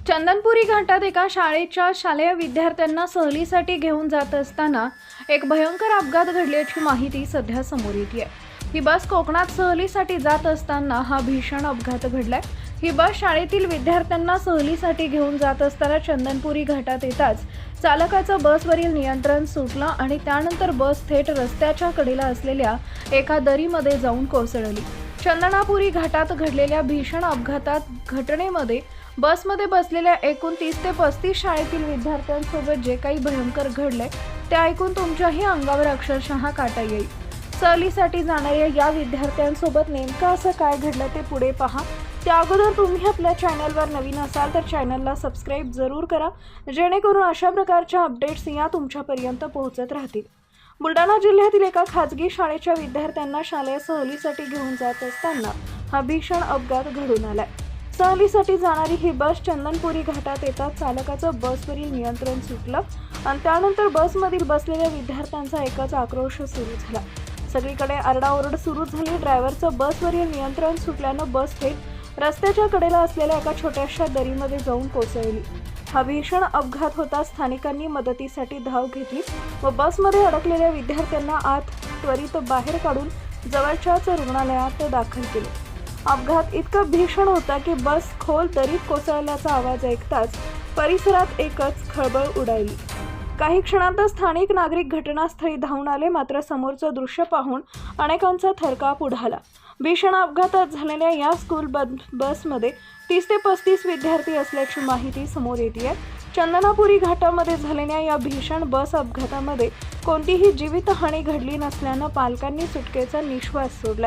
चंदनपुरी घाटात एका शाळेच्या शालेय विद्यार्थ्यांना सहलीसाठी घेऊन जात असताना एक भयंकर अपघात घडल्याची माहिती सध्या समोर येते आहे। ही बस कोकणात सहलीसाठी जात असताना हा भीषण अपघात घडलाय। ही बस शाळेतील विद्यार्थ्यांना सहलीसाठी घेऊन जात असताना चंदनपुरी घाटात येताच चालकाचं बसवरील नियंत्रण सुटलं आणि त्यानंतर बस थेट रस्त्याच्या कडेला असलेल्या एका दरीमध्ये जाऊन कोसळली। चंदनापुरी घाटात घडलेल्या भीषण घटनेमध्ये बसमध्ये बसलेल्या एकूण 30 ते 35 शाळेतील विद्यार्थ्यांसोबत जे काही भयंकर घडले ते ऐकून तुमच्याही अंगावर अक्षरशः काटा येईल। सहलीसाठी जाणाऱ्या या विद्यार्थ्यांसोबत नेमकं असं काय घडलं ते पुढे पहा। त्या अगोदर तुम्ही आपल्या चॅनलवर नवीन असाल तर चॅनलला सबस्क्राईब जरूर करा, जेणेकरून अशा प्रकारच्या अपडेट्स या तुमच्यापर्यंत पोहोचत राहतील। बुलढाणा जिल्ह्यातील एका खाजगी शाळेच्या विद्यार्थ्यांना शालेय सहलीसाठी घेऊन जात असताना हा भीषण अपघात घडून आलाय। सहलीसाठी जाणारी ही बस चंदनपुरी घाटात येताच चालकाचं बसवरील नियंत्रण सुटलं आणि त्यानंतर बसमधील बसलेल्या विद्यार्थ्यांचा एकच आक्रोश सुरू झाला। सगळीकडे आरडाओरड सुरू झाली। ड्रायव्हरचं बसवरील नियंत्रण सुटल्यानं बस थेट रस्त्याच्या कडेला असलेल्या एका छोट्याशा दरीमध्ये जाऊन कोसळली। हा भीषण अपघात होता स्थानिकांनी मदतीसाठी धाव घेतली व बसमध्ये अडकलेल्या विद्यार्थ्यांना आत त्वरित बाहेर काढून जवळच्याच रुग्णालयात दाखल केले। अपघात इतका भीषण होता की बस खोल दरीत कोसळल्याचा आवाज ऐकताच परिसरात एकच खळबळ उडाली। काही क्षणातच स्थानिक नागरिक घटनास्थळी धावून आले, मात्र समोरचं दृश्य पाहून अनेकांचा थरकाप उडाला। भीषण अपघातात झालेल्या या स्कूल बसमध्ये 30 ते 35 विद्यार्थी असल्याची माहिती समोर येते आहे। चंदनापुरी घाटामध्ये झालेल्या या भीषण बस अपघातामध्ये कोणतीही जीवितहानी घडली नसल्यानं पालकांनी सुटकेचा निश्वास सोडला।